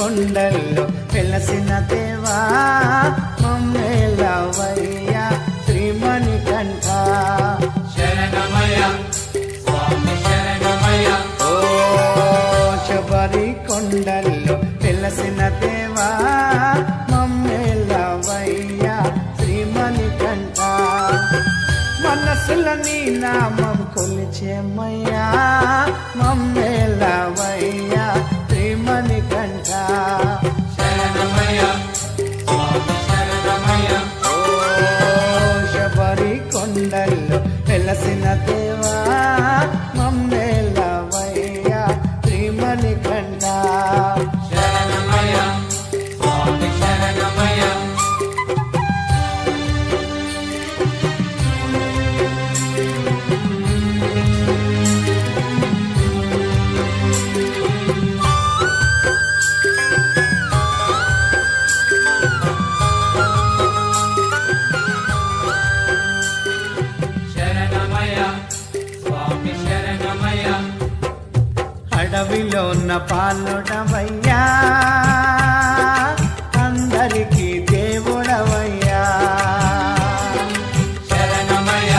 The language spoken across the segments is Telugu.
కొండల్లో వెలసిన దేవా మమ్మేలవయ్యా శ్రీమణికంఠ శరణమయ స్వామి శరణమయ. ఓ శబరి కొండల్లో వెలసిన దేవా మమ్మేలవయ్యా శ్రీమణికంఠ మనసుల నీ నామం కొలిచేమయ్యా మమ్మేలవయ్యా శ్రీమణికంఠ శరణమయ స్వామి శరణమయ. ఓ శబరి కొండల్లో వెలసిన దేవా మమ్మేలవయ్యా శ్రీమణికంఠ శరణమయ స్వామి శరణమయ. శరణమయ స్వామి శరణమయ. అడవిలో ఉన్న పాలుడవయ్యా అందరికీ దేవుడవయ్యా శరణమయ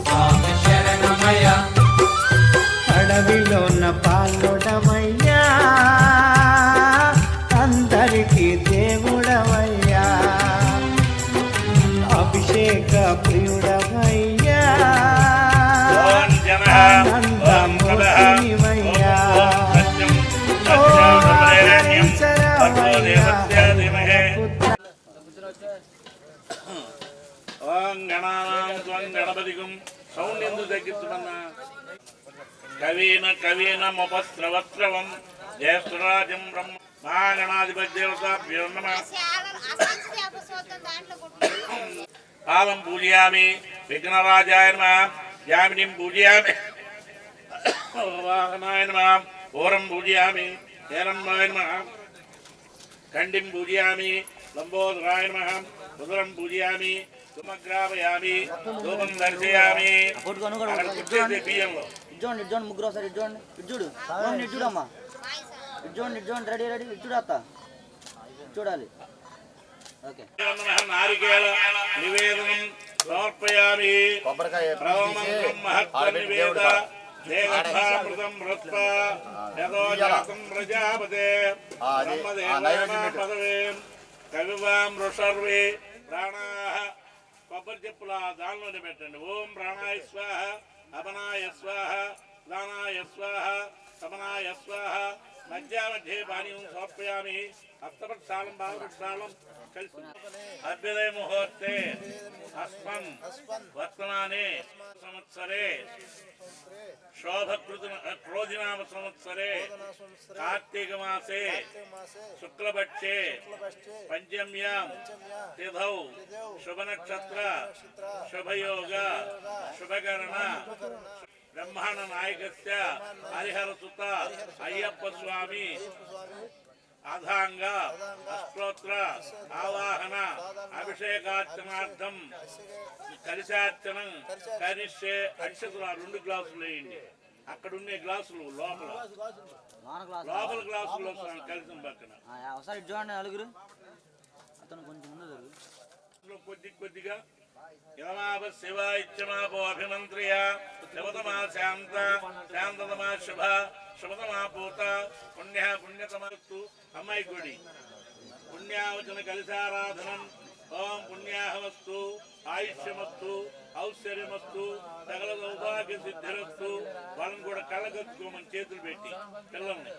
స్వామి శరణమయ. అడవిలో ఉన్న పాలుడవయ్యా అందరికీ దేవుడవయ్యా అభిషేక ప్రియుడవయ్యా ఆనందమూర్తినివయ్యా ఓ హరిచరవయ్యా గణపతికం సౌండ్ ఎందుకు తగ్గించమన్నా కవీనముపస్రవస్రవం జ్యేష్ఠరాజం బ్రహ్మ మహాగణాధిపతిదేవతాభ్యో నమః. పాదం పూజయామి విఘ్నరాజాయ నమః. యామినిం పూజయామి వాహనాయ నమః. ఓరం పూజయామి హేరంబాయ నమః. ఖండిం పూజయామి లంబోదరాయ నమః. ఉదరం పూజయామి ధూమగ్రాపయామి ధూపం దర్శయామి. బియ్యంలో ఇడ్జోండి ఇడ్జోండి ముగ్గురు ఒకసారి ఇడ్జోండి ఇడ్జుడు ఇడ్జుడమ్మా ఇడ్జోండి ఇడ్జోండి రెడీ రెడీ ఇడ్జుడు అత్త చూడాలి ఓకే. నారికేళ నివేదనం సమర్పయామి. మహత్వనివేద దేవతామృతం వృత్వా యదో జాతం ప్రజాపతే బ్రహ్మదేవాయ పదవే కవివాం ఋషర్వే ప్రాణాః. కొబ్బరి చెప్పుల దానిలోనే పెట్టండి. ఓం ప్రాణాయ స్వాహ అపనాయ స్వాహ దానాయ స్వాహ సమనాయ స్వాహ. మధ్య పానీయం సమర్పయామి. హస్తపక్షాళం బాలపక్షాళం కలిసి అభ్యుదయ ముహూర్తే అస్మన్ వర్తమానే సంవత్సరే శోభకృత క్రోధినామ సంవత్సరే కార్తీక మాసే శుక్లపక్షే పంచమ్యాం తిథౌ శుభనక్షత్ర శుభయోగ శుభకరణ బ్రహ్మాండ నాయకస్య హరిహరసుత అయ్యప్ప స్వామి అధాంగ అష్టోత్ర ఆవాహన అభిషేకార్చనార్థం కలిశార్చనం కరిష్యే. అక్షతులు 2 గ్లాసులు వేయండి. అక్కడ ఉండే గ్లాసులు లోపల గ్లాసులు కలిసిన పక్కన ఒకసారి ఇడ్జోండి నలుగురు అతను కొంచెం ముందు కొద్దిగా యమాప శివ ఇచ్చమాపో అభిమంత్రియ శివతమా శాంత శాంతతమా శుభ శుభతమా పూత పుణ్య పుణ్యతమస్తు. అమ్మాయి గుడి పుణ్యావచన కలిశారాధనం. ఓం పుణ్యాహమస్తు ఆయుష్యమస్తు ఔశ్వర్యమస్తు సకల సౌభాగ్య సిద్ధిరస్తు. వాళ్ళని కూడా కళ్ళగత్తుకోమని చేతులు పెట్టి పిల్లల్ని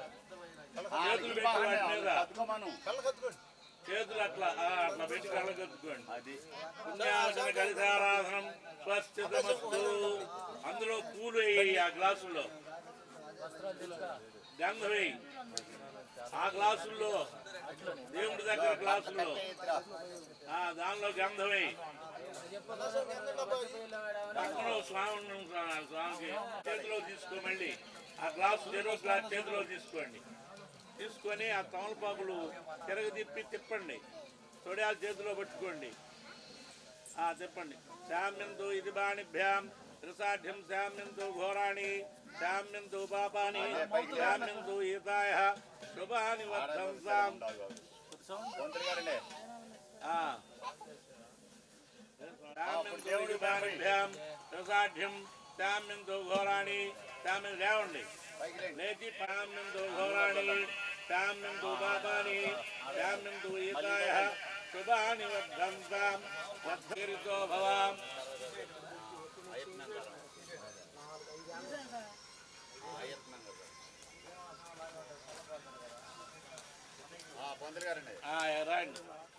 చేతులు పెట్టి వాటి మీద చేతులు అట్లా పెట్టి కళ్ళగత్తుకోండి. అది పుణ్యావచన కలిశారాధనం స్వస్థితమస్తు. అందులో పూలు వేయి. ఆ గ్లాసుల్లో గంధ వేయి. ఆ గ్లాసుల్లో దేవుడి దగ్గర గ్లాసుల్లో దానిలో గంధ వేయి. పక్కన స్వామికి చేతిలో తీసుకో. మళ్ళీ ఆ గ్లాసు చెరో గ్లాస్ చేతిలో తీసుకోండి. తీసుకొని ఆ తమలపాకులు తిప్పండి. తొడియాలు చేతిలో పట్టుకోండి. చెప్పండి. శామ్యంతో ఇది బాణిభ్యాం త్రిసాఢ్యం శామ్యంతో ఘోరాణి శామ్యంతో పాపాని శామ్యంతో ఈతాయ శుభాని వర్ధంతాం సాధ్యం శామ్యంతో ఘోరాణి శామ్యం లేవండి నేతి పామ్యంతో ఘోరాణి శామ్యంతో పాపాని శామ్యంతో ఏకాయ శుభాని వర్ధంతాం వర్ధరితో భవాం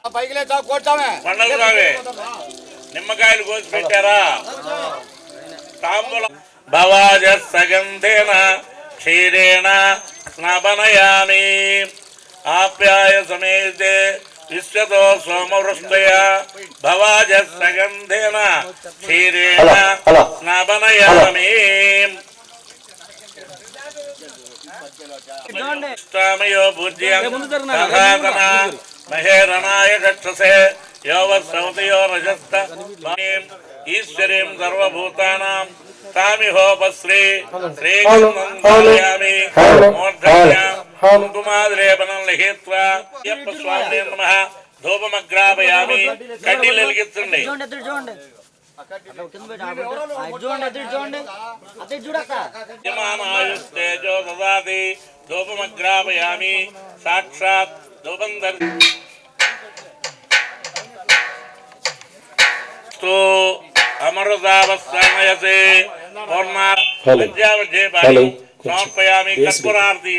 పైకి లేచా కూర్చోమే పండుగ నిమ్మకాయలు కోసి పెట్టారా తాంబూలం భవాజ సగంధేన క్షీరేణ స్నాపనయామి ఆప్యాయ సమేతే విశ్వతో సోమవృష్టయ భవాజ సగంధేన క్షీరేణ స్నాపనయామి ష్టమయో పూజ్యం సనాతన మహేరణాయ చక్షసే యోవస్సవతయో రజస్త ఈశ్వరీం సర్వభూతానాం తామిహోపశ్రీ శ్రీయామి కుంకుమాదిలేపనం లిఖిత్వా అయ్యప్ప స్వామి నమః ధూపమగ్రాపయామి కడ్డీలు వెలిగించండి యమానాయుస్తేజో దదాతి ధూపమగ్రాపయామి సాక్షాత్ ధూపం అమృతావస్థానయతే సమర్పయామి కర్పూరార్తి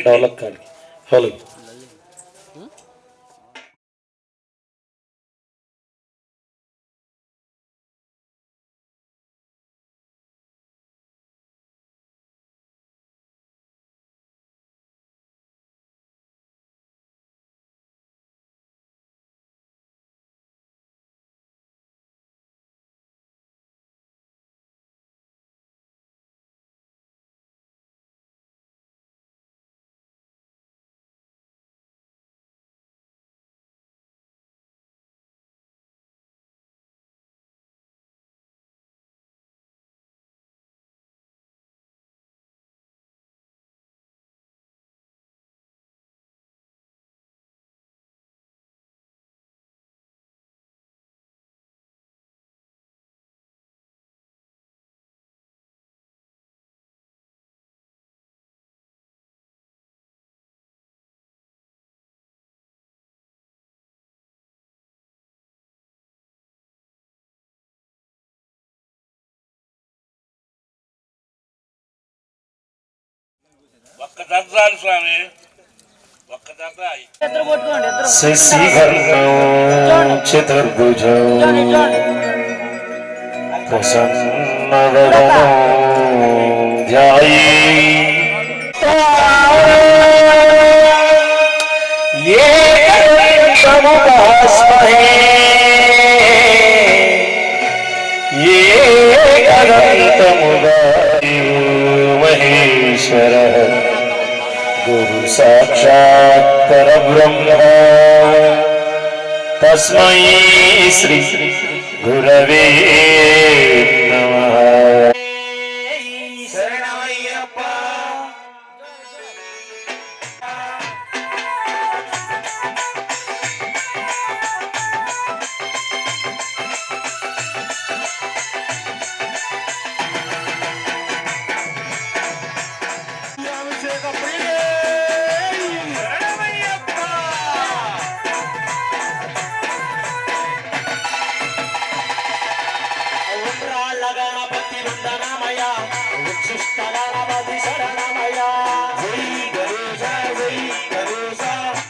ఒక్క దర్శనాలు స్వామి ఒక్క దర్శనాలు శశివర్ణం చతుర్భుజం ప్రసన్నవదనం ధ్యాయే ఏకదంతముపాస్మహే ఏకదంతముగా మహేశ్వరః గురు సాక్షాత్ పరబ్రహ్మ తస్మై శ్రీ గురవే నమః. శరణమయ్యప్ప గణపతి వందనమయ ఉచ్ఛిష్ట గణపతి శరణమయ జై గణేశ జై గణేశ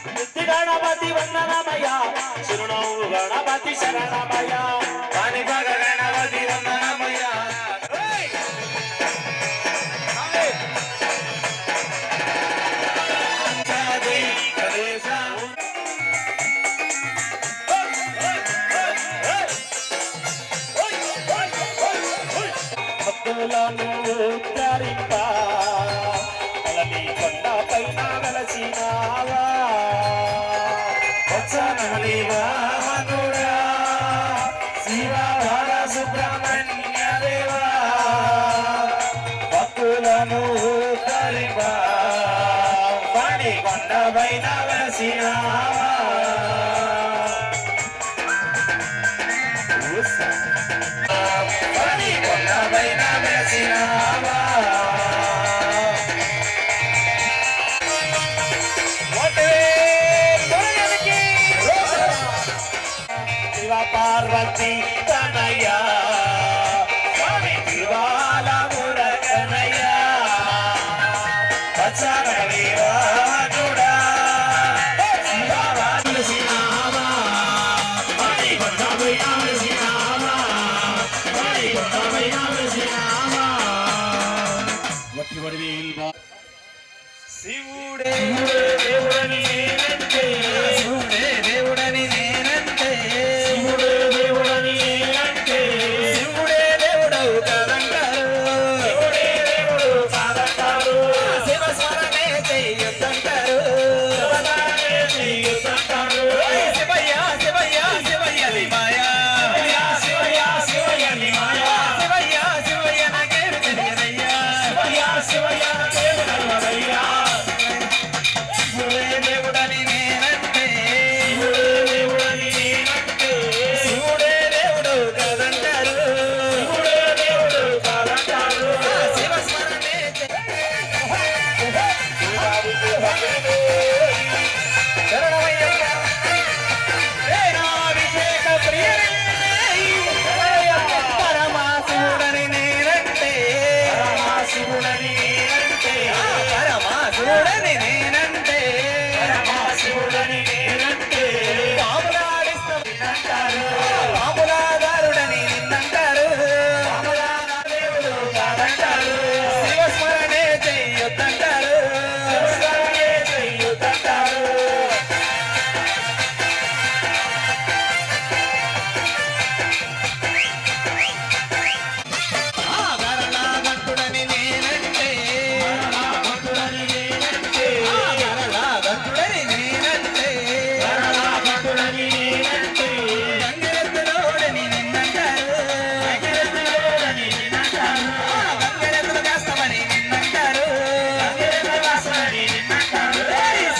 నిత్య గణపతి వందనమయ శరణౌ గణపతి శరణమయ కాణిపాక గణపతి వందనమయ జై గణేశ భక్తులను ఉద్ధరింప అలలి కొండ పైన వెలసినావా వచ్చనలి వాహనుడా శివహర సుబ్రహ్మణ్య దేవా భక్తులను ఉద్ధరింప స్వామి కొండపైన వెలసినావా స్వామి కొండపైన వెలసినావా శివ పార్వతి తనయ స్వామి శివాల మురకనయ పచ్చగలేవానుడా శివాల సినామా మరి కొండపైన సినామా మరి కొండపైన సినామా వట్టి వడివేల్వా శివుడే దేవుడని నేనంటే శివుడే దేవుడని నేనంటే శివుడే దేవుడని నేనంటే శివుడే దేవుడవు కాదంటారు శివుడే దేవుడు కాదంటారు శివ స్మరణే చెయ్యొద్దంటారు శివ స్మరణే చెయ్యొద్దంటారు శివయ్య శివయ్య శివయ్య నీ మాయా శివయ్య శివయ్య నీ మాయా శివయ్య శివయ్య నాకేమి తెలియదయ్యా శివయ్య శివయ్య నాకేమి తెలియదయ్యా శివుడే దేవుడని నేనంటే శివుడే దేవుడని నేనంటే శివుడే దేవుడు కాదంటారు శివుడే దేవుడు కాదంటారు శివ స్మరణే అభిషేక ప్రియనే పరమాశివుడని నేనంటే పరమాశివుడని నేనంటే పరమాశివుడని నేనంటే పరమాశివుడని నేనంటే పాములాడిస్తానంటారు పాములాదారుడని నిన్నంటారు పాములాదేవుడు కాదంటారు శివస్మరణే చెయ్యొద్దంటారు శివస్మరణే చెయ్యొద్దంటారు గరళాగంటుడని నేనంటే గరళాగంటుడని నేనంటే గరళాగంటుడని నేనంటే గరళాగంటుడని నేనంటే గంగరెద్దులోడని నిన్నంటారు గంగరెద్దులోడని నిన్నంటారు గంగరెద్దులు కాస్తామని నిన్నంటారు గంగరెద్దులు కాస్తామని నిన్నంటారు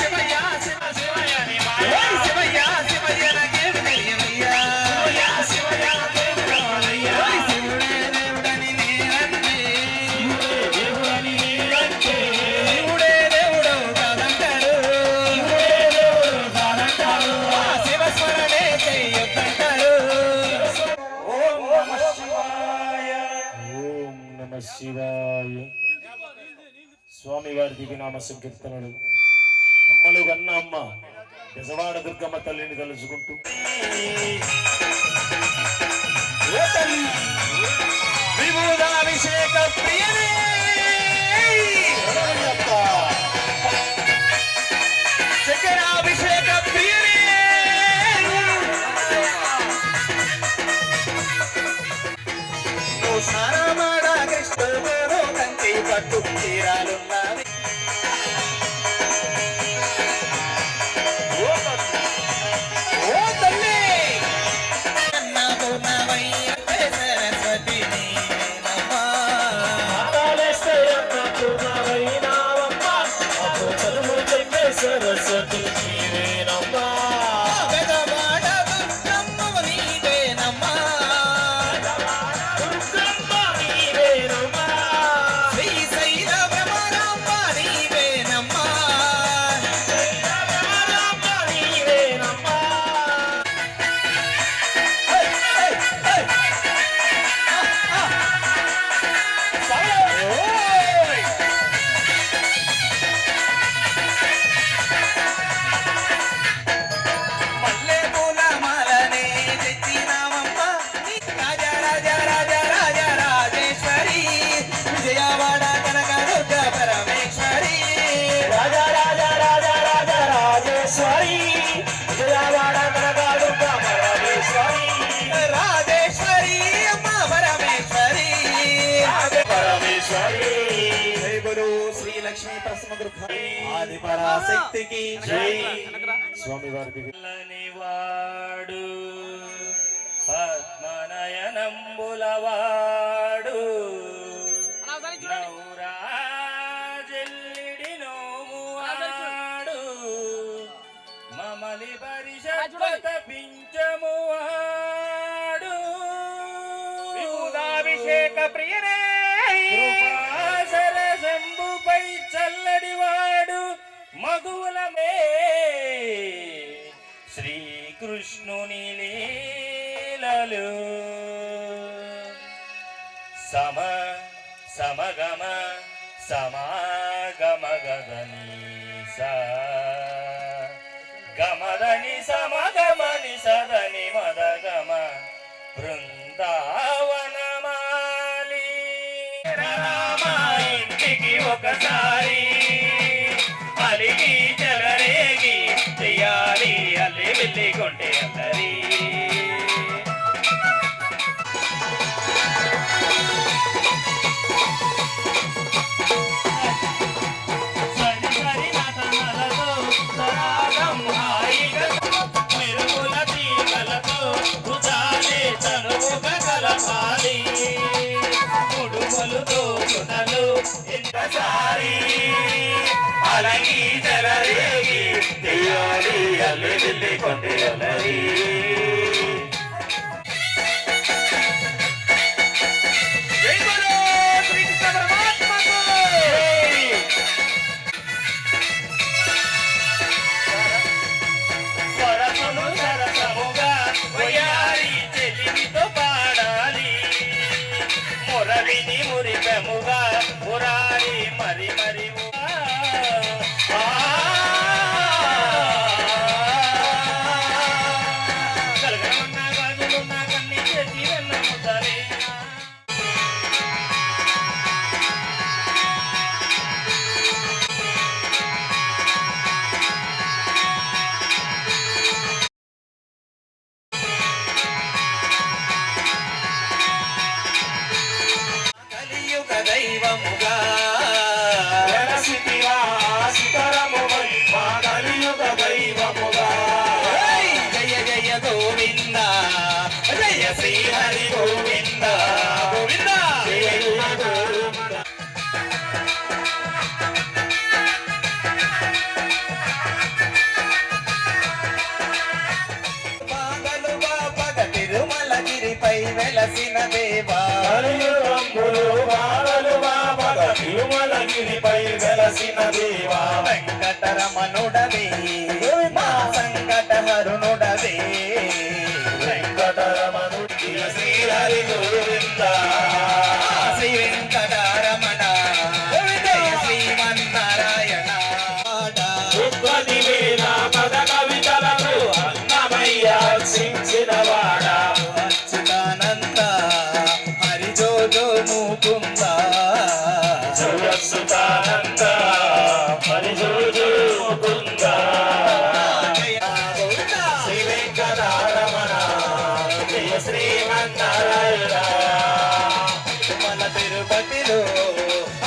శివయ్య శివ శివయ్య నీ మాయ శివయ్య శివయ్య నాకేమి తెలియదయ్యా శివయ్య శివయ్య నాకేమి తెలియదయ్యా శివుడే దేవుడని నేనంటే శివుడే దేవుడని నేనంటే శివుడే దేవుడు కాదంటారు శివుడే దేవుడు కాదంటారు శివ స్మరణే చెయ్యొద్దంటారు ఓం నమః శివాయ ఓం నమః శివాయ స్వామివారి దివ్యనామ సంకీర్తనలు అమ్మలు కన్న అమ్మ బెజవాడ దుర్గమ్మ తల్లిని తలుచుకుంటూ విభూదాభిషేక ప్రియనే చక్రాభిషేక ప్రియనే నువ్వు సారమాడ కృష్ణుడు కంచి పట్టు తీరాలున్నది ఓ తల్లి నాకు నవయ్య సరస్వతి నీవేనమ్మా సరస్వతి నీవేనమ్మా పెదవాడ దుర్గమ్మ నీవేనమ్మా దుర్గమ్మ నీవేనమ్మా శ్రీశైల భ్రమరాంబ నీవేనమ్మా భ్రమరాంబ నీవేనమ్మా మల్లె పూల మాలనే తెచ్చినామమ్మ రాజా రాజా రాజా రాజా రాజేశ్వరి విజయవాడ కనక దుర్గ పరమేశ్వరి రాజా రాజా రాజా రాజా రాజేశ్వరి విజయవాడ కనక దుర్గ పరమేశ్వరి రాజేశ్వరి అమ్మ పరమేశ్వరి పరమేశ్వరి జై గురు శ్రీ లక్ష్మీ ప్రసమగృహ ఆది పరాశక్తికి జై స్వామివారి వాడు పద్మనయనంబులవాడు నౌరాజెల్లిడి నోము ప్రియనే శంభుపై చల్లడివాడు మగువులమే శ్రీకృష్ణుని లీలలు సమగమ సమాగమగదని గమదని సమగమని సదని మదగమ బృందావనమాలి రామ ఇంటికి ఒకసారి అలిగి చెలరేగి చెయ్యాలి అల్లి వెళ్ళి కొంటే అందరి అలగి జలరేగి తెయ్యాలి అల్లి వెళ్ళి కొంటే అల్లరి సరసము సరసముగా వయ్యారి చెలిమితో పాడాలి మురళిని మురిపెముగా మురారి మరి మరి కలగమన్నా గాజులున్నా కన్నీ చేతి వెన్న ముద్దలే కలియుగ దైవముగా కలియుగ దైవముగా జయ జయ గోవింద జయ శ్రీ హరి గోవింద గోవింద జయ గోవింద తిరుమలగిరిపై వెలసిన దేవా తిరుమలగిరిపై వెలసిన దేవా వెంకటరమణుడవే మా సంకటహరుణుడవే వెంకటరమణుడి శ్రీ హరి గోవింద శ్రీ వెంకటరమణ జయ శ్రీమన్నారాయణ పద కవితలకు అన్నమయ్య సించినవాడ అచ్యుతానంద హరిజోజో ముకుంద జయసుతానంద హరిజోజో ముకుంద శ్రీ వెంకటరమణ జయ శ్రీమన్నారాయణ తిరుమల తిరుపతిలో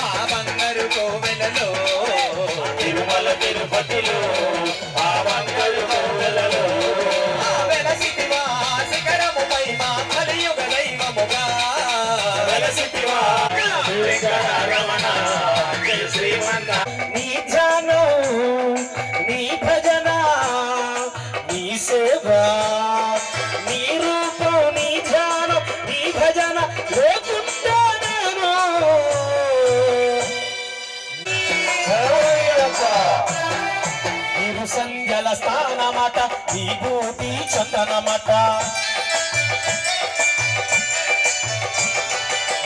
ఆ బంగారు కోవెలలో తిరుమల తిరుపతిలో ఆ బంగారు కోవెలలో వెలసితివా శిఖరముపై మా కలియుగ దైవముగా వెలసితివా వెంకటరమణ జయ శ్రీమన్న నీ ధ్యానం నీ భజన నీ సేవ నీ రూపం నీ ధ్యానం నీ భజన లేకుండా నేను నీరు సంధ్యల స్థానమట విభూతి చందనమట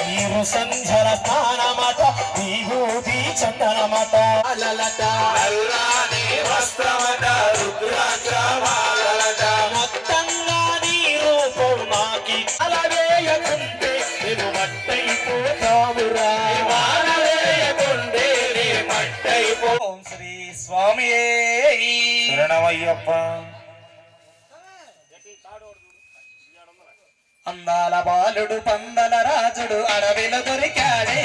నీరు సంధ్యల స్థానమట విభూతి చందనమట అలలట అల్లాని వస్త్రమట రుద్రాక్షమాలట మొత్తంగా నీ రూపం నాకి అలవేయకుంటే నేను మట్టయిపోతావురా వానవేయకుంటే నీ మట్టయిపో శ్రీ స్వామియే శరణమయ్యప్ప అందాల బాలుడు పందల రాజుడు అడవిలో దొరికాడే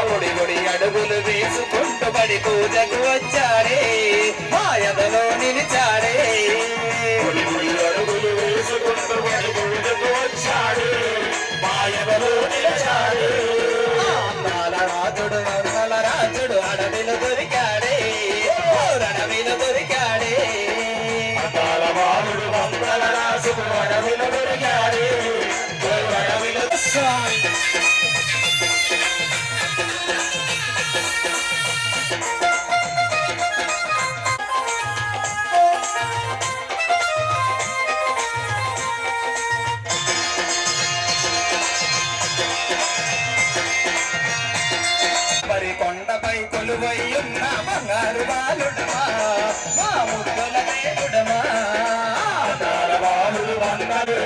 గుడి గుడి అడుగులు వేసుకుంటూ బడి పూజకు వచ్చాడే మాయదలో నిలిచాడే గుడి గుడి అడుగులు వేసుకుంటూ బడి పూజకు వచ్చాడే మాయదలో నిలిచాడే అందాల రాజుడు వందల రాజుడు అడవిలో దొరికాడే అడవిలో దొరికాడే అందాల బాలుడు వందల రాజుడు అడవిలో దొరికాడే మరి కొండపై కొలువయ్యున్న బంగారు బాలుడమా మా ముద్దుల దేవుడమా బాలుడు వందరు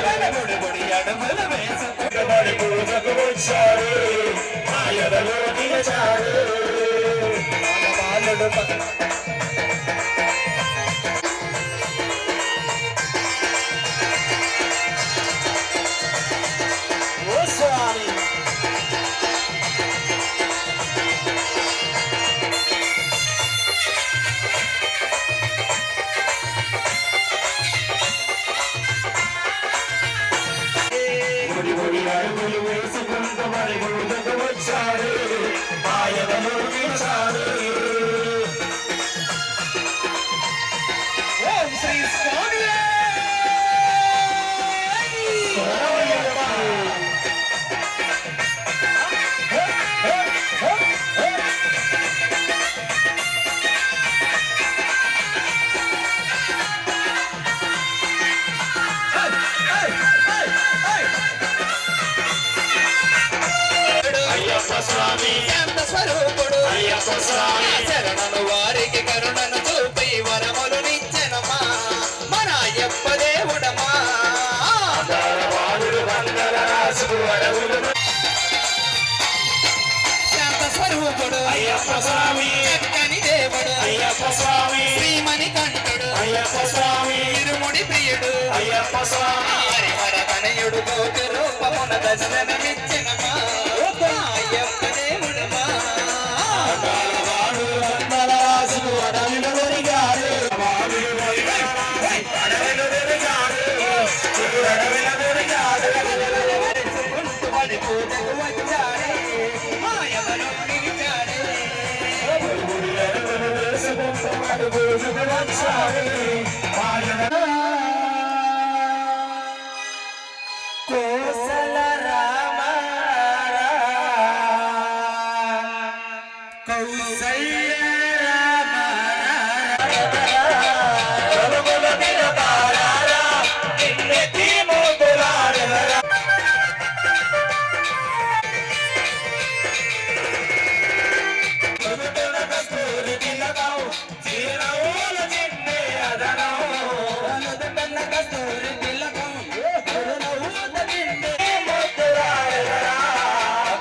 అడవులు గుడి అడుగులు వేసుకుని పూజకు వచ్చారు మా ఎదలో నిలిచారు బాలుడు ఓ స్వామి అడుగులు వేసుకుంటూ మరి ముందుకు వచ్చారు మాయదలు నిలిచారు ఓం శ్రీ స్వామి అయ్యప్ప స్వామి శాంత స్వరూపుడు అయ్యప్ప స్వామి శరణను వారికి కరుణను చూపి వరములు నిచ్చెనమా మన అయ్యప్ప దేవుడమా శాంత స్వరూపుడు అయ్యప్ప స్వామి చక్కని దేవుడు అయ్యప్ప స్వామి శ్రీమణి కంఠుడు అయ్యప్ప స్వామి ఇరుముడి ప్రియుడు అయ్యప్ప స్వామి హరిహర కనయుడు కోటి రూపమున దర్శనమిచ్చెనమా అయ్యప్ప దేవుడమా అడవిలో దొరికాడు పూజకు వచ్చాడే మాయవలో నిలిచాడే కోసల రామ కౌసల్య రామ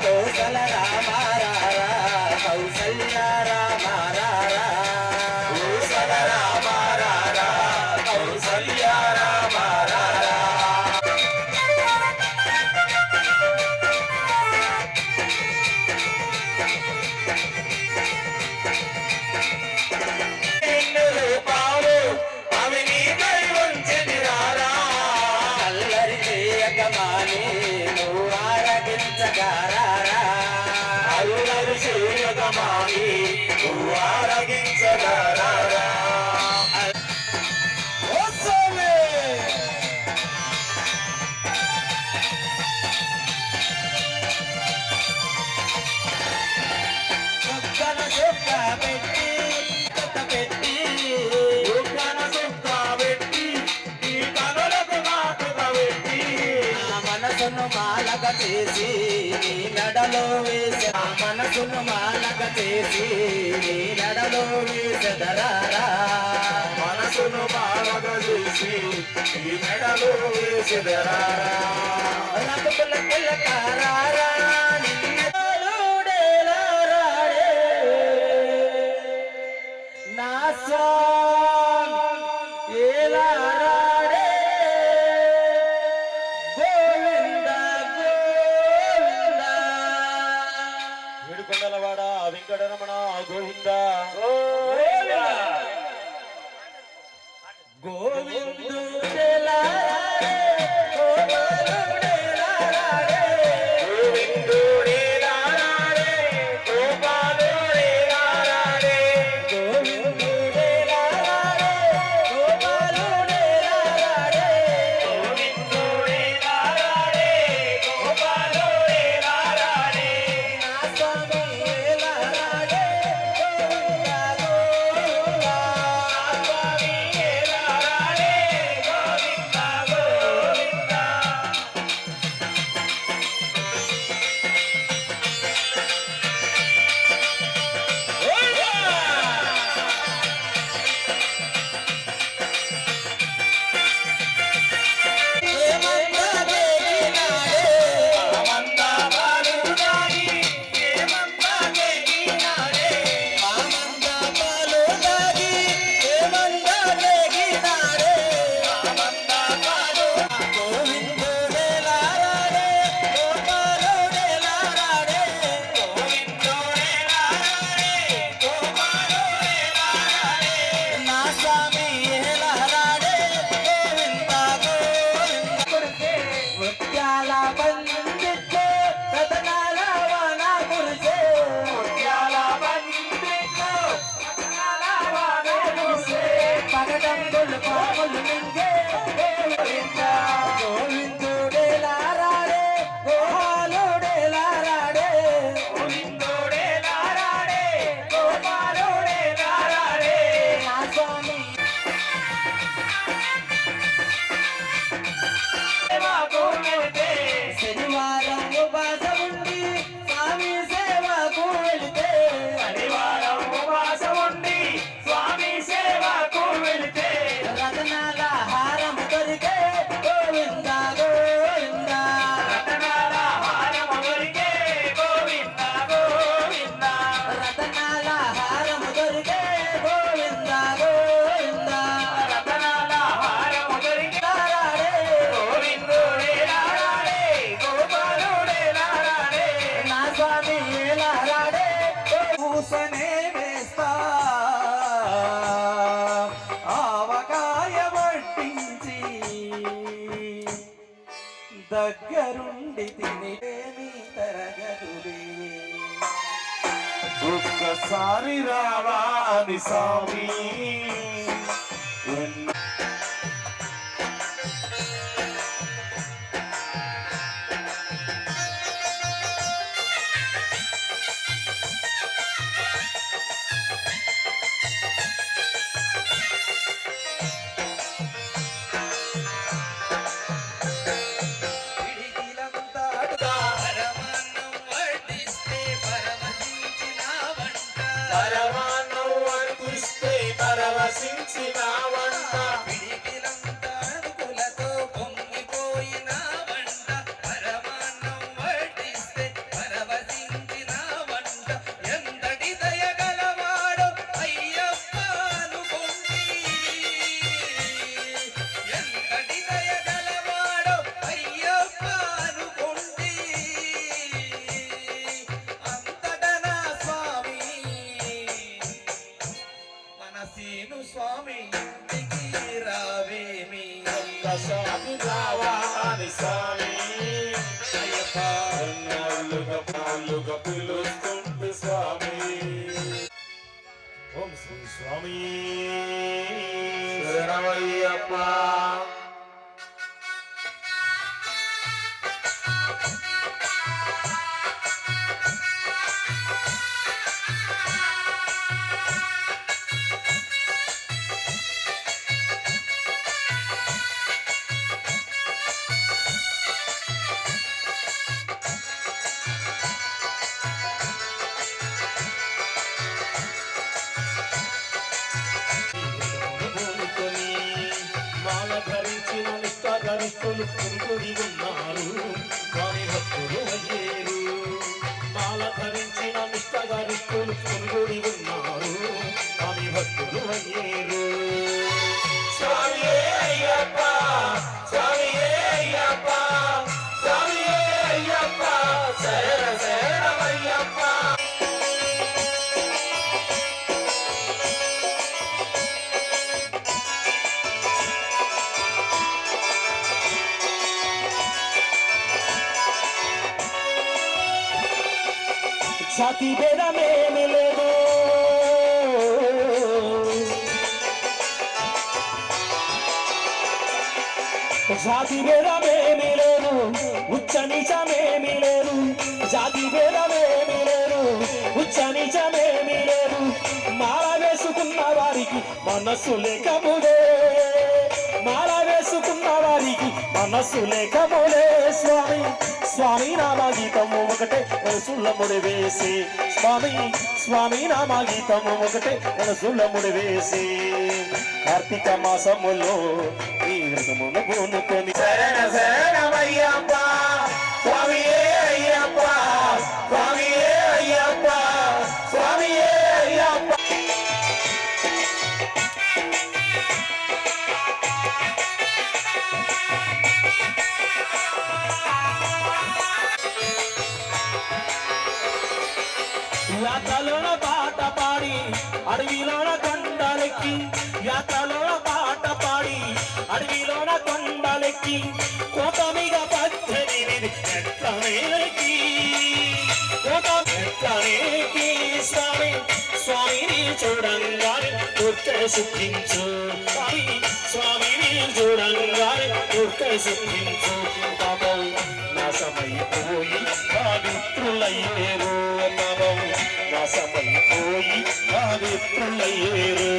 కోసల రామ కౌసల్య రామ కోసల రామ కౌసల్య రామ అల్లరి చేయకమాని నువ్వు ఆరగించగారా అల్లరి చేయకమాని నువ్వు ఆరగించగారా పెట్టి పెట్టి ఈ కనులకు నాటుగా పెట్టి నా మనసును మాలక చేసి నీ నడలో వేసే నా మనసును మాలక చేసి నీ నడలో వేసెదరారా మనసును మాలక చేసి నీ నడలో వేసెదరారా రకుల పిల్లకారారా నా స్వామి ఏలారాడే గోవింద గోవింద ఏడుకొండలవాడ వెంకటరమణ గోవింద గోవిందుడేలారాడే దగ్గరుండి తినేమి తరగదులే. ఒక్కసారి రావాని స్వామి పరమాన్నం వడ్డిస్తే పరవశించినావంట. పరమాన్నం వర్తిస్తే పరవశించినావంట. పిడికిలంతా అడుగులతో పొంగిపోయినావంట. పరమాన్నం వడ్డిస్తే పరవశించినావంట. ఎంతటి దయగలవాడో అయ్యప్ప అనుకుంటి. ఎంతటి దయగలవాడో అయ్యప్ప అనుకుంటి. అంతటనా స్వామి మనసీను స్వామి ఇంటికి రావేమి. ఒక్కసారి రావాని స్వామి అయ్యప్ప నాలుగ పిలుస్తుంటే స్వామి. ఓం శ్రీ స్వామి శరణమయ్యప్ప. మాల ధరించిన నిష్ఠాగరిష్ఠులు పురుగుడి ఉన్నారు వారి భక్తులు అయ్యేరు. మాల ధరించిన నిష్ఠాగరిష్ఠులు పురుగుడి ఉన్నారు వారి భక్తులు అయ్యేరు. స్వామియే అయ్యప్ప స్వామియే అయ్యప్ప స్వామియే అయ్యప్ప శరణ శరణమయ్యప్ప. జాతి భేదమేమి లేదు జాతి భేదమేమి లేదు ఉచ్చ నిజమేమి లేదు. జాతి భేదమేమి లేదు ఉచ్చ నిజమేమి లేదు. మాల వేసుకున్న వారికి మనస్సు లేకములే. మాల వేసుకున్న వారికి మనస్సు లేకములే. స్వామి స్వామి నామ గీతము ఒకటే మనసుల ముడి వేసి. స్వామి స్వామి నామ గీతము ఒకటే మనసుల ముడి వేసి. కార్తీక మాసములో ఈ వ్రతమును పూనుకొని శరణ శరణమయ్యప్ప స్వామియే అయ్యప్ప స్వామియే అయ్యప్ప స్వామియే అయ్యప్ప. యాత్రలోన పాట పాడి అడవిలోన కొండలెక్కి. యాత్రలోన పాట పాడి అడవిలోన కొండలెక్కి. కోట మీద 18 ఎట్లనేకి కోట ఎట్లనేకి. స్వామి స్వామిని చూడంగానే దుర్గ సుఖించు. స్వామి స్వామిని చూడంగానే దుర్గ సుఖించు. పాపం నాశమైపోయి పవిత్రులయ్యేరు. పాపం నాశమైపోయి పవిత్రులయ్యేరు.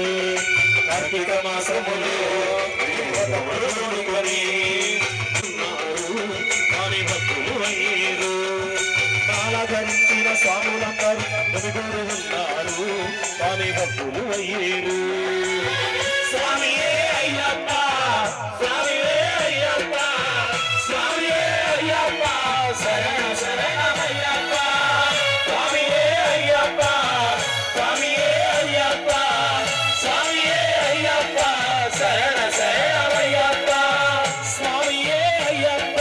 కార్తీక మాసములో కొని వారి భక్తులు అయ్యేరు. మాల ధరించిన స్వాములందరూ నలుగురు ఉన్నారు వారి భక్తులు అయ్యేరు. స్వామియే అయ్యప్ప స్వామియే అయ్యప్ప స్వామియే అయ్యప్ప శరణ శరణమయ్యప్ప స్వామియే అయ్యప్ప స్వామియే అయ్యప్ప స్వామియే అయ్యప్ప శరణ శరణమయ్యప్ప స్వామియే అయ్యప్ప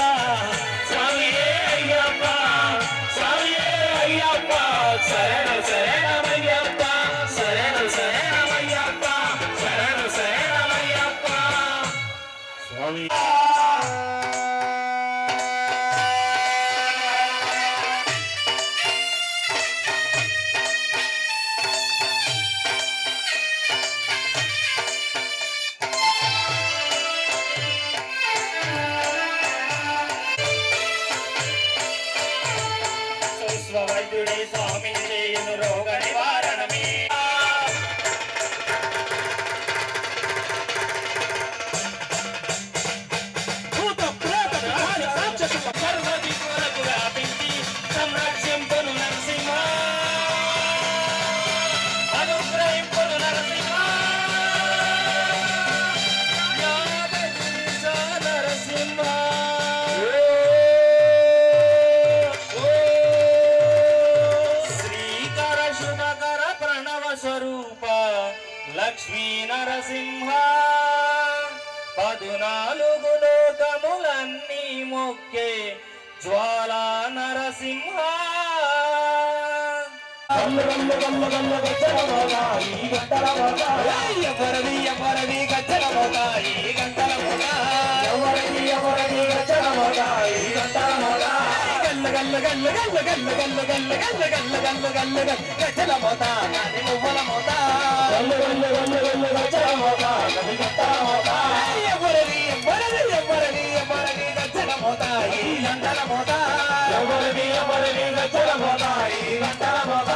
స్వామియే అయ్యప్ప స్వామియే అయ్యప్ప శరణ శరణమయ్యప్ప శరణ శరణమయ్యప్ప శరణ శరణమయ్యప్ప. స్వామి వైద్యుడే స్వామిని చేయును రోగ నివారణమే భూత ప్రేత గ్రహాల రాక్షసుల సర్వ దిక్కులకు వ్యాపించి సంరక్షింపును నరసింహ అనుగ్రహింపును నరసింహ యాదగిరీశ నరసింహ శ్రీకర శుభకర ప్రణవ స్వరూప లక్ష్మీ నరసింహ 14 లోకములన్నీ మొక్కే జ్వాలా నరసింహ ఎవరది ఎవరది గజ్జల మోత ఈ గంటల మోత ఎవరది ఎవరది గజ్జల మోత ఈ గంటల మోత గల్ల గల్ల గల్ల గల్ల గల్ల గల్ల గల్ల గల్ల గల్ల గల్ల గల్ల గల్ల గజ్జల మోత కాని మువ్వల మోత గల్ల గల్ల గల్ల గల్ల గజ్జల మోత కాని గంటల మోత ఎవరది ఎవరది ఎవరది ఎవరది గజ్జల మోత ఈ గంటల మోత ఎవరది ఎవరది గజ్జల మోత ఈ గంటల మోత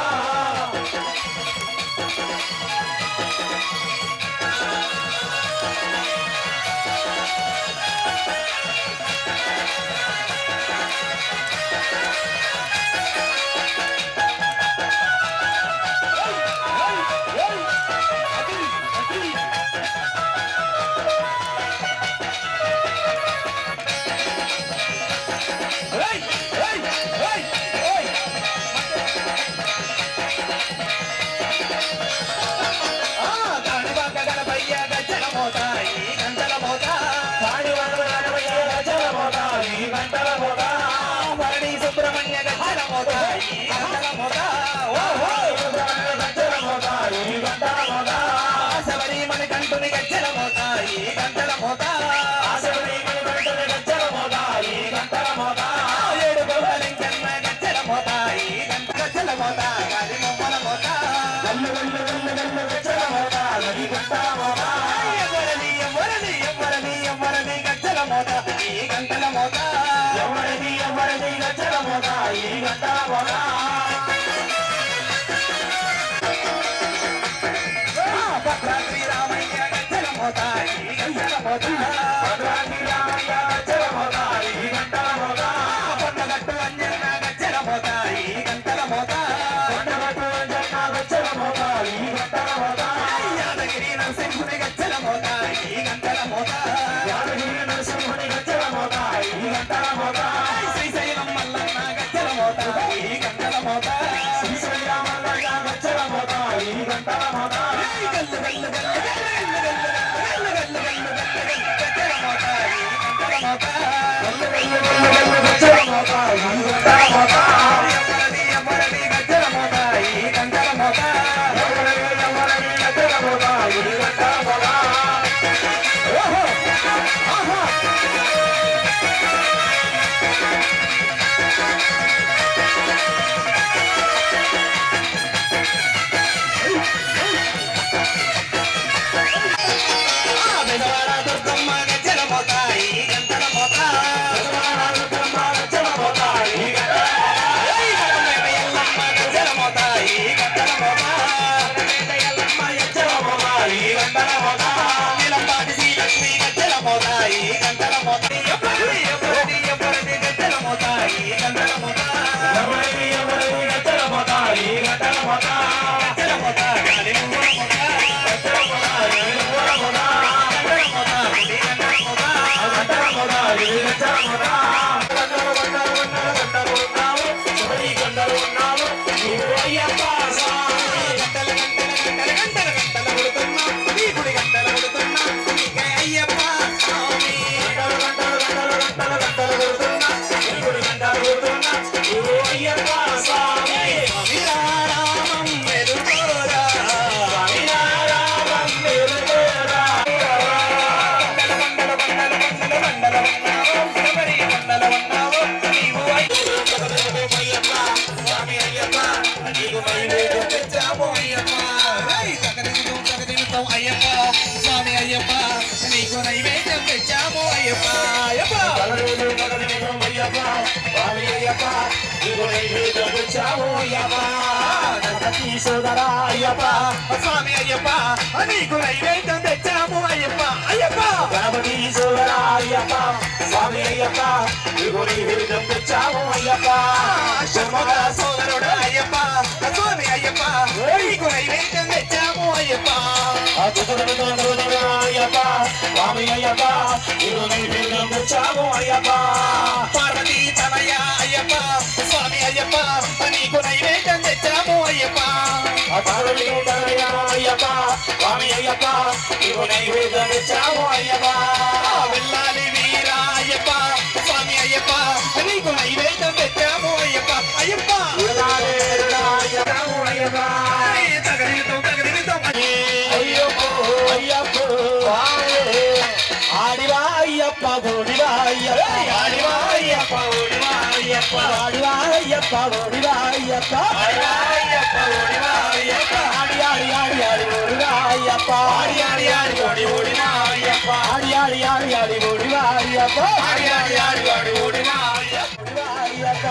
సుబ్రహ్మణ్య గజ్జల మోత ఈ గంటల మోత శబరి మణికంఠుని గజ్జల మోత ఈ గంటల మోత గజ్జల మోత ఈ గజ్జల మోత గాలి మొమ్మల మోత గజ్జల మోత ఎవరది ఎవరది ఎవరది ఎవరది గజ్జల మోత ఈ గంటల మోత ఎవరది ఎవరది గజ్జల మోత ఈ గంటల మోత భద్రాద్రి రామయ్య గజ్జల మోత ఈ గంటల మోత భద్రాద్రి రామయ్య గజ్జల మోత ఈ గంటల మోత కొండగట్టు అంజన్న గజ్జల మోత ఈ గంటల మోత కొండగట్టు అంజన్న గజ్జల మోత ఈ గంటల మోత యాదగిరి నరసింహుని గజ్జల మోత ఈ గంటల మోత యాదగిరి నరసింహుని గజ్జల మోత ఈ గంటల మోత శ్రీశైలం మల్లన్న గజ్జల మోత ఈ గంటల మోత శ్రీశైలం మల్లన్న గజ్జల మోత ఈ గంటల మోత గల్లు గల్లు గల్లు గల్లు గల్లు గల్లు గజ్జల మోత ఈ గంటల మోత గల్లు గల్లు గల్లు గజ్జల మోత ఈ గంటల మోత ఎవరది ఎవరది గజ్జల మోత ఈ గంటల మోత ఎవరది ఎవరది గజ్జల మోత ఈ గంటల మోత ఓహో ఆహా బెజవాడ దుర్గమ్మ గజ్జల మోత ఈ గంటల మోత బెజవాడ దుర్గమ్మ గజ్జల మోత ఈ గంటల ఎల్లమ్మ గజ్జల మోత ఈ గంటల మోత ఎల్లమ్మ గజ్జల మోత ఈ గంటల మోత నీలంపాటి శ్రీలక్ష్మి గజ్జల మోత ఈ గంటల మోత ఎవరది ఎవరది ఎవరది గజ్జల మోత ఈ గంటల మోత ఎవరది ఎవరది గజ్జల మోత ఈ గంటల మోత గజ్జల మోత గాలి మువ్వల మోత గజ్జల మోత గాలి మువ్వల మోత గంటల మోత గుడి గంటల మోత గంటల మోత గుడి గంటల మోత గంటలు గంటలు గంటలు గంటలు ఉన్నావు శబరి గంటలు ఉన్నావు నీవు అయ్యప్ప స్వామి గంటలు గంటలు గంటలు గంటలు గంటలు కొడుతున్నావు నీ గుడి గంటలు కొడుతున్నావు నీకే అయ్యప్ప స్వామి గంటలు గంటలు గంటలు గంటలు గంటలు కొడుతున్నావు నీ గుడి గంటలు కొడుతున్నావు నీవు అయ్యప్ప స్వామి స్వామి రామం మెరుగోరా స్వామి రామం మెరుగోరా గంటలు గంటలు గంటలు గంటలు గంటలు ఉన్నావు శబరి గంటలు ఉన్నావు నీవు అయ్యప్ప స్వామి అయ్యప్ప నీకు మైలేడు తెచ్చాము అయ్యప్ప తగదిగుతాం అయ్యప్ప స్వామి అయ్యప్ప నీకు నైవేద్యం తెచ్చాము అయ్యప్ప అయ్యప్ప అయ్యప్ప స్వామి అయ్యప్ప నీకు నైవేద్యం తెచ్చాము అయ్యప్ప గణపతి సోదరా అయ్యప్ప స్వామి అయ్యప్ప నీకు నైవేద్యం తెచ్చాము అయ్యప్ప అయ్యప్ప గణపతి సోదరా అయ్యప్ప స్వామి అయ్యప్ప నీకు నైవేద్యం తెచ్చాము అయ్యప్ప శర్మగ సోదరుడు అయ్యప్ప స్వామి అయ్యప్ప నీకు నైవేద్యం తెచ్చాము అయ్యప్ప అయ్యప్ప స్వామి అయ్యప్ప నీకు నైవేద్యం తెచ్చాము అయ్యప్ప పార్వతీ తనయ అయ్యప్ప స్వామి అయ్యప్ప నీకు నైవేద్యం తెచ్చాము అయ్యప్ప పార్వతీ తనయ అయ్యప్ప స్వామి అయ్యప్ప నీకు నైవేద్యం తెచ్చాము అయ్యప్ప వెళ్ళాలి వీరా అయ్యప్ప స్వామి అయ్యప్ప నీకు నైవేద్యం తెచ్చాము అయ్యప్ప అయ్యప్ప వెళ్ళాలి అయ్యప్ప అయ్యప్ప అయ్యప్ప ఆడివా అయ్యప్ప ఓడివా అయ్యప్ప ఆడివా అయ్యప్ప ఓడివా అయ్యప్ప ఆడివా అయ్యప్ప ఓడివా అయ్యప్ప ఆడివా అయ్యప్ప ఓడివా అయ్యప్ప ఆడి ఆడి ఆడి ఆడి ఓడివా అయ్యప్ప ఆడి ఆడి ఆడి ఓడి ఓడివా అయ్యప్ప ఆడి ఆడి ఆడి ఆడి ఓడివా అయ్యప్ప ఆడి ఆడి ఆడి ఆడి ఓడివా అయ్యప్ప అయ్యప్ప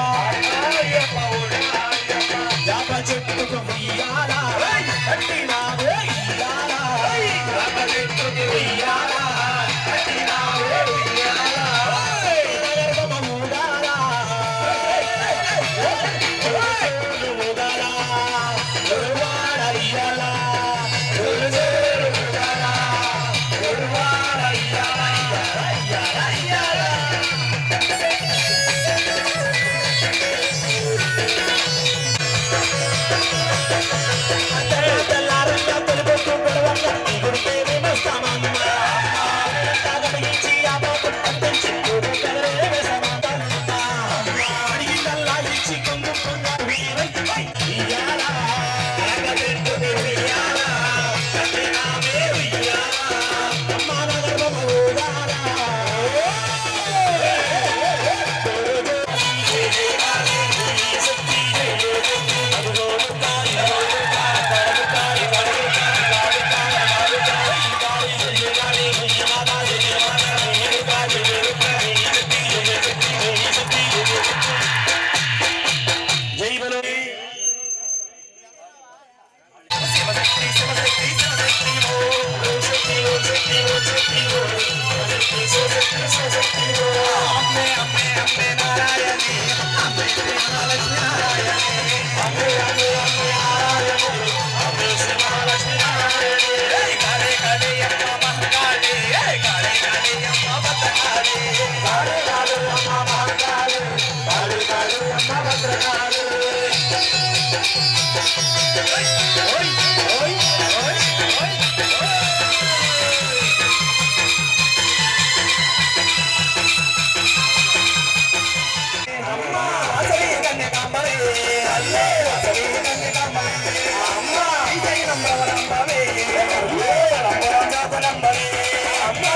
అయ్యప్ప ఓడివా అయ్యప్ప యాప చెట్టుకు ఉయ్యాలా కట్టినావే ఉయ్యాలా యాప చెట్టుకు ఉయ్యాలా కట్టినావే ఉయ్యాలా అమ్మ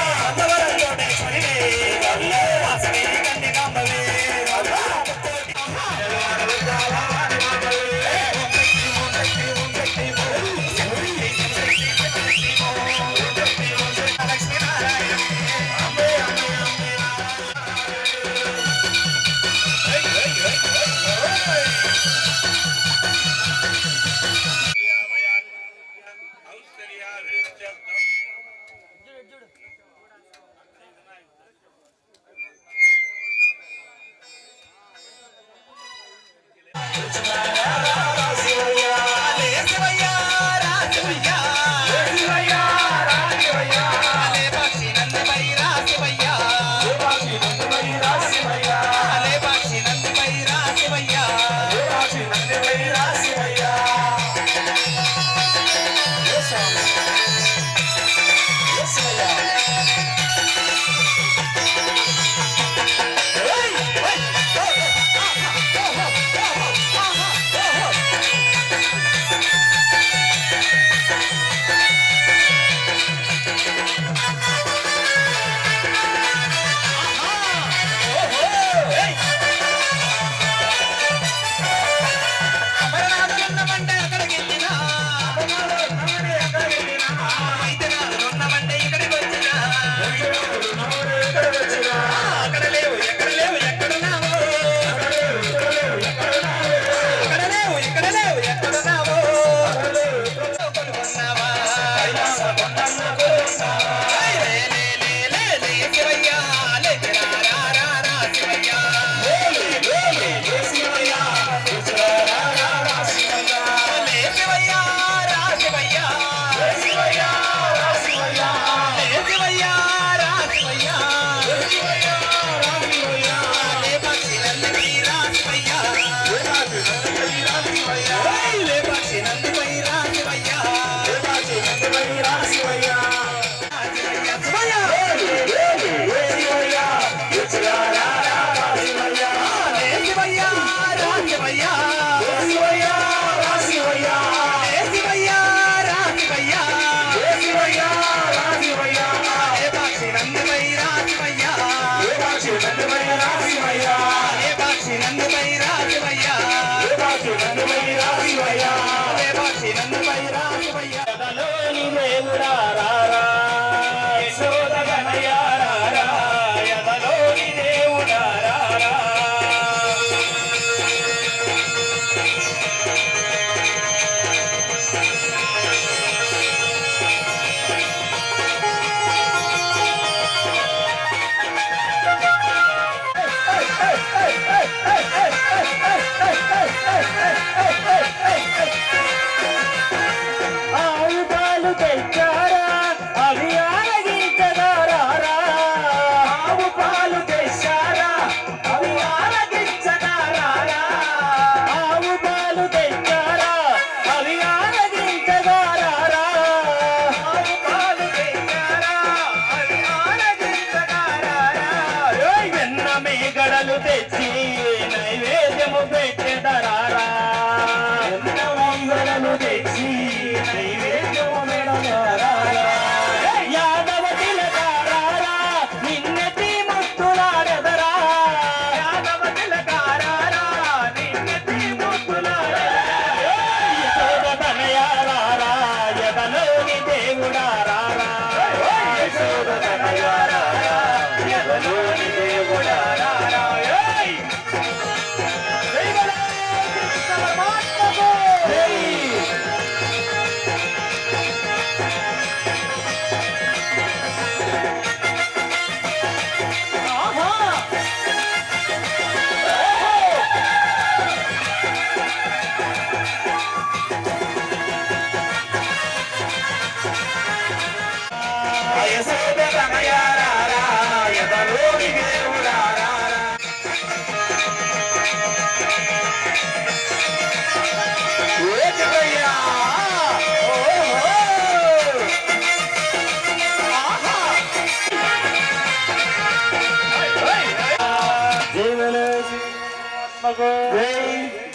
పరమాత్మకు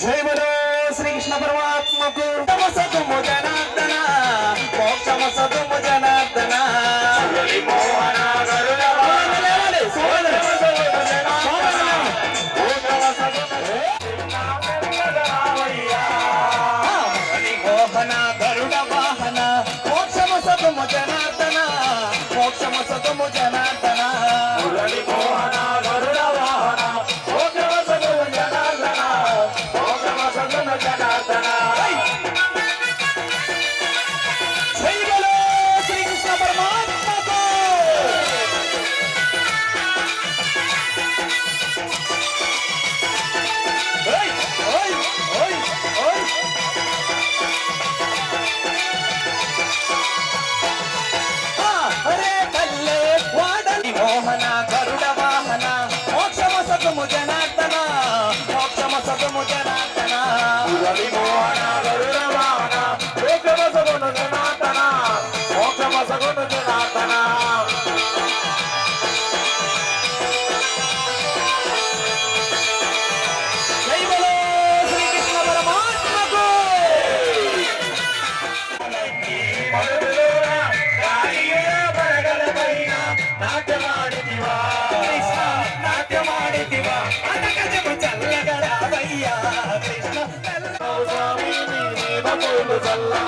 జై బలో శ్రీకృష్ణ పరమాత్మకు సతుము జనార్దన మోక్షమ సతుము జనార్దన మురళి మోహన గరుడ వాహన మోక్షమ సతుము జనార్దన మోక్షమ సతుము జనార్దన మురళి మోహన గరుడ వాహన మోక్షమ సతుము జనార్దన మోక్షమ సతుము జనార్దన జై బలో శ్రీకృష్ణ పరమాత్మకు ఓయ్ ఓయ్ ఓయ్ ఓయ్ హరే పల్లె వాడలి మోహన గరుడ వాహన మోక్షమ సతుము జనార్దన మోక్షమ సతుము జనార్దన మురళి మోహన గరుడ వాహన మోక్షమ సతుము జనార్దన మోక్షమ సతుము జనార్దన జై బలో శ్రీకృష్ణ పరమాత్మకు నాట్యమాడితివా అనగజము చల్లగరావయ్యా కృష్ణ స్వామి నీ మీద పూలు చల్లా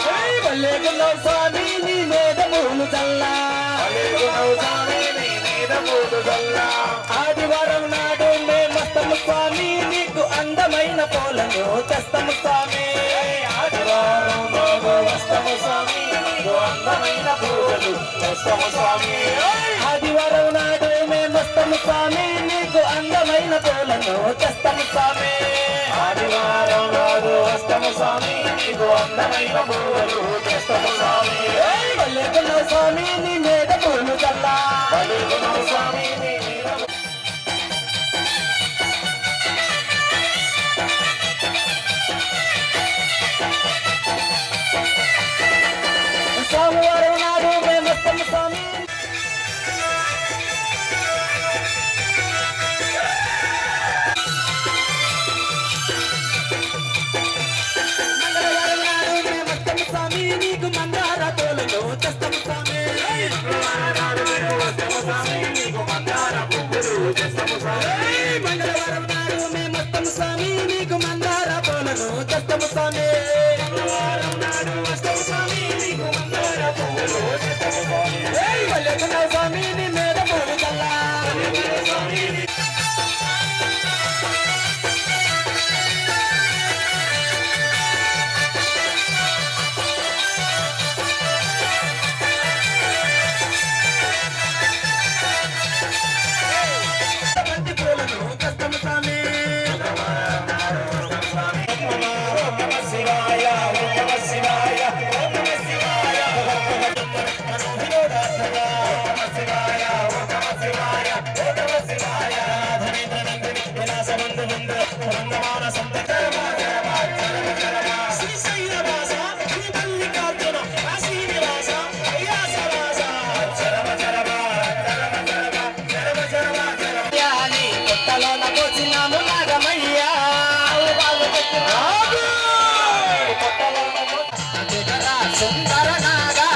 వల్లేగున్నావు స్వామి నీ మీద పూలు చల్లా వల్లేగున్నావు స్వామి నీ మీద పూలు చల్లా ఆదివారం నాడు మేమస్తము స్వామి నీకు అందమైన పూలను తెస్తము స్వామి ఆదివారం నాడు వస్తము స్వామి నీకు అందమైన పూలను తెస్తము స్వామి ఆదివారం నాడు మేమస్తము స్వామి నీకు అందమైన పూలను తెస్తము స్వామి ఆదివారం నాడు వస్తము స్వామి నీకు అందమైన పూలను తెస్తము స్వామి వల్లేగున్నావు స్వామి నీ మీద పూలు చల్లా వల్లేగున్నావు స్వామి నీ మీద సోమవారం నాడు మేమస్తము స్వామి మంగళవారం నాడు మేమస్తము స్వామి నీకు మందార పూలను తెస్తము స్వామి మంగళవారం నాడు మేమస్తము స్వామి నీకు మందార పూలను తెస్తము స్వామి మంగళవారం నాడు వస్తము స్వామి నీకు మందార పూలు తెస్తము స్వామి వల్లేగున్నావు స్వామి నీ మీద పూలు చల్లా స్వామి బంతి పూలను తెస్తము స్వామి ఓం నమః శివాయ ఓం నమః శివాయ ఓం నమః శివాయ వినోదాత్మక ఓం నమః శివాయ ఓం నమః శివాయ ఓం నమః శివాయ ధనేంద్ర నందిని విలాసమందు ముందు రంగమాన శ్రీశైలవాస శ్రీ మల్లికార్జున కాశీ నివాస కైలాసవాస చరమ చరమ చరమ చరమ చరమ చరమ చరమ కొత్తలోన పోసినాము నాగమయ్యా సుందర నాగా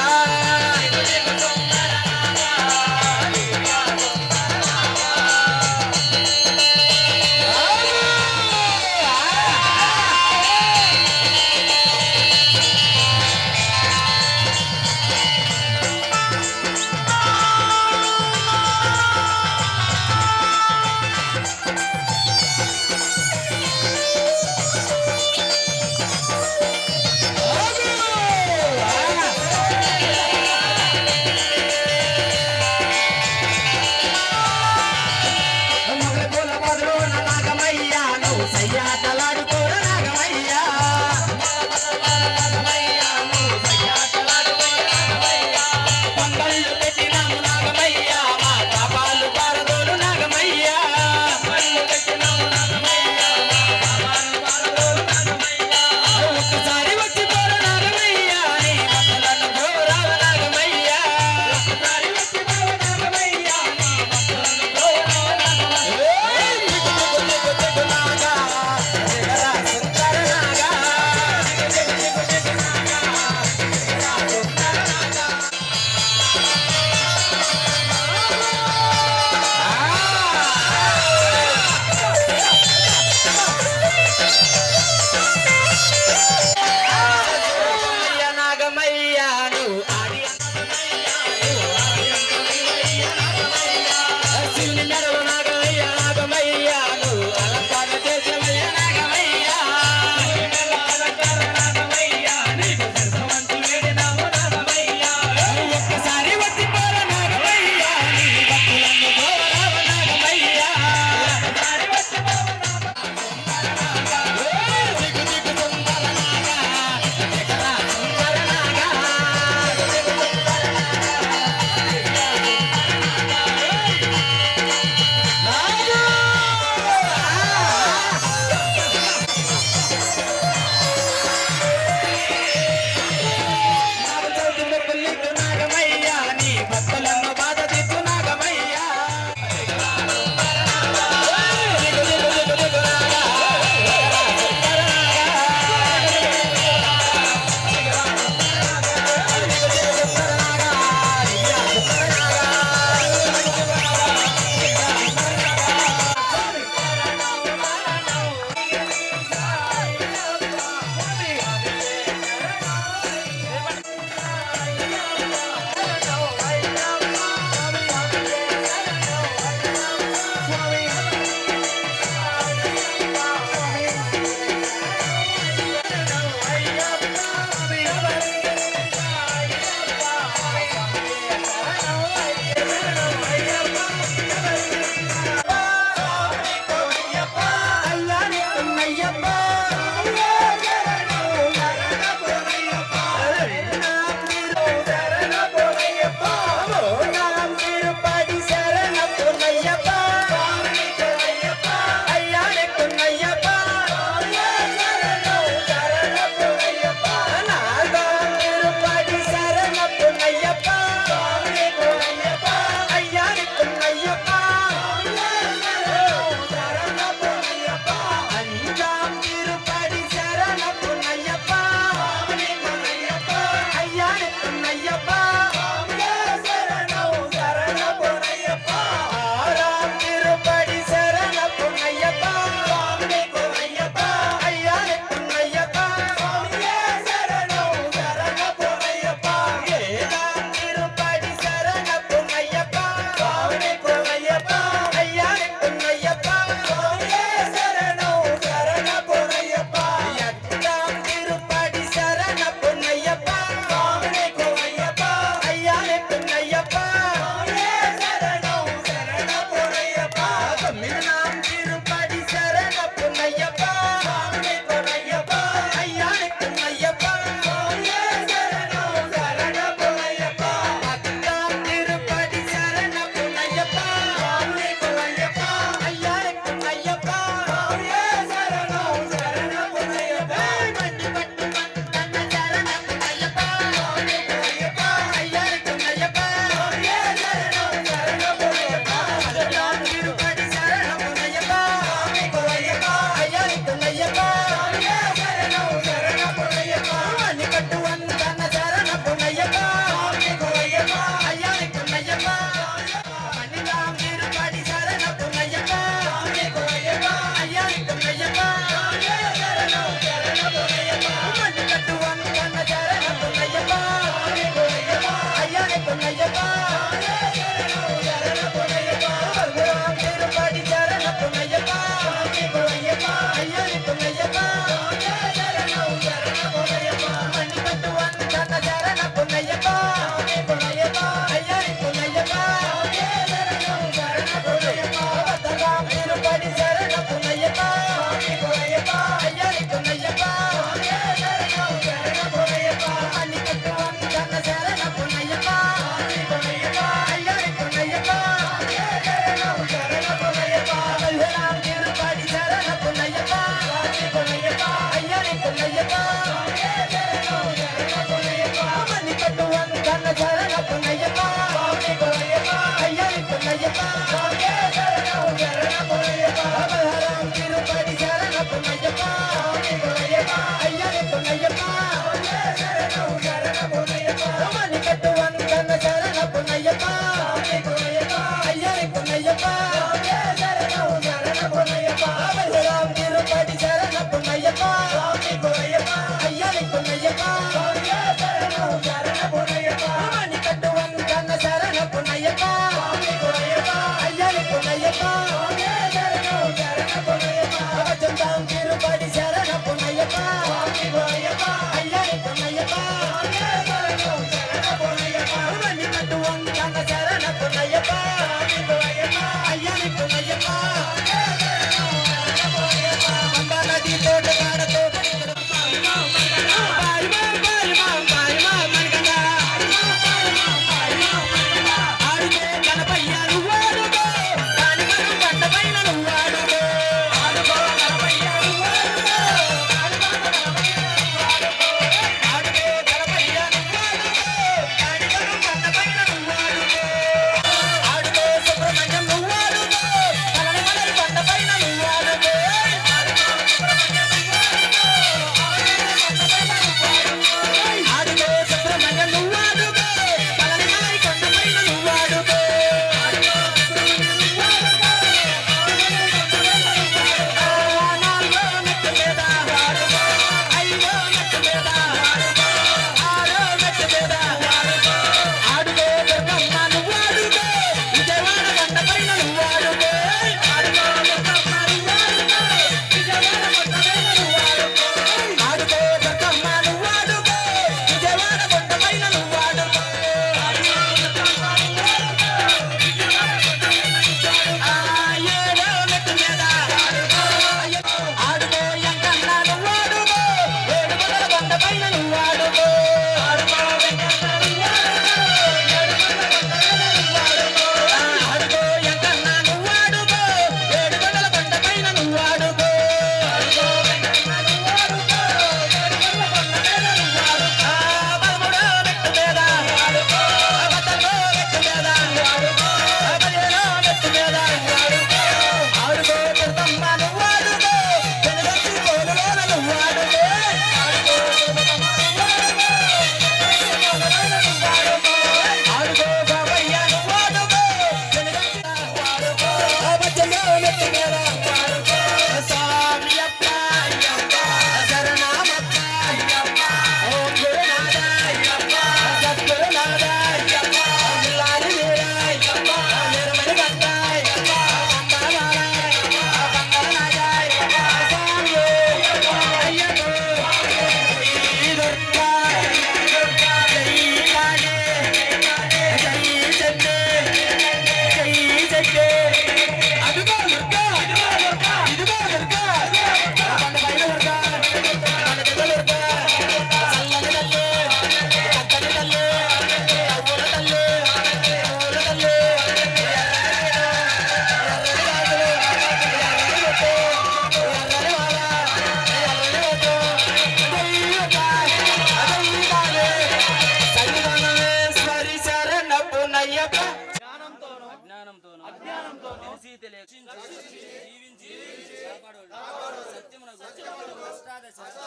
అష్టాదశ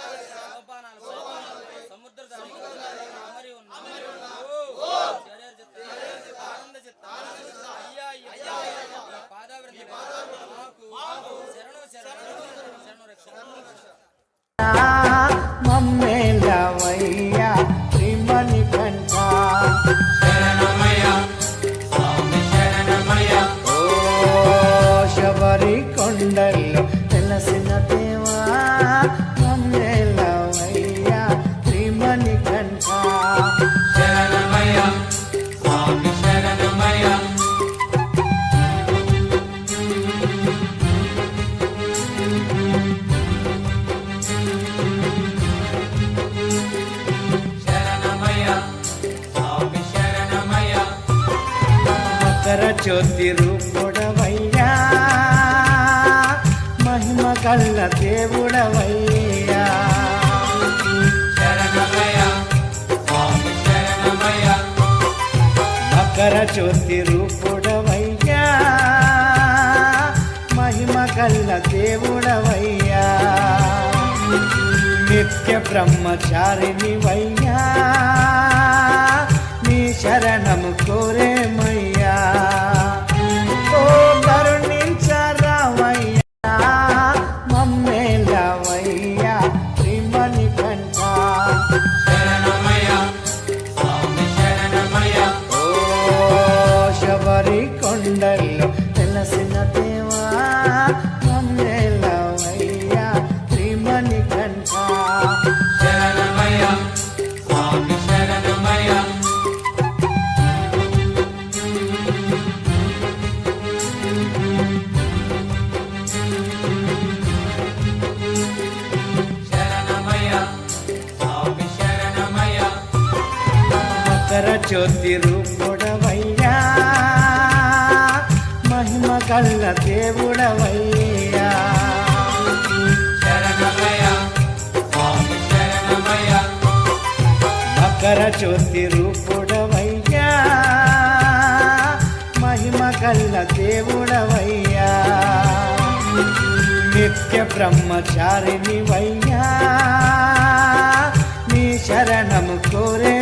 సోపానాలు సముద్ర అమరి ఉన్న ఆనంద చిత్త అయ్యా పాదావృంది మాకు శరణు శరణు శరణు రక్షణ మమ్మేలవయ్యా శ్రీమణి కంఠ శరణమయ్య స్వామి శరణమయ్య ఓ శబరి కొండల్లో వెలసిన దేవా మమ్మేలవయ్యా శ్రీమణి కంఠ శరణమయ్య స్వామి శరణమయ్య శరణమయ్య స్వామి శరణమయ్య మకర జ్యోతి రూపుడవయ్యా మహిమ గల్ల దేవుడవయ్యా శరణమయ్య స్వామి శరణమయ్య మకర జ్యోతి రూపుడవయ్యా మహిమ గల్ల దేవుడవయ్యా నిత్య బ్రహ్మచారిని వయ్యా నీ శరణము కోరేమయ్యా ఓ కరుణించరావయ్యా మమ్మేలవయ్యా శ్రీమణి కంఠ శరణమయ్య స్వామి శరణమయ్య ఓ శబరి కొండల్లో వెలసిన దేవా మమ్మేలవయ్యా శ్రీమణి కంఠ శరణమయ్య స్వామి శరణమయ్య శరణమయ్య స్వామి శరణమయ్య మకర జ్యోతి రూపుడవయ్యా మహిమ గల్ల దేవుడవయ్యా శరణమయ్య స్వామి శరణమయ్య మకర జ్యోతి రూపుడవయ్యా మహిమ గల్ల దేవుడవయ్యా నిత్య బ్రహ్మచారిని వయ్యా నీ శరణము కోరే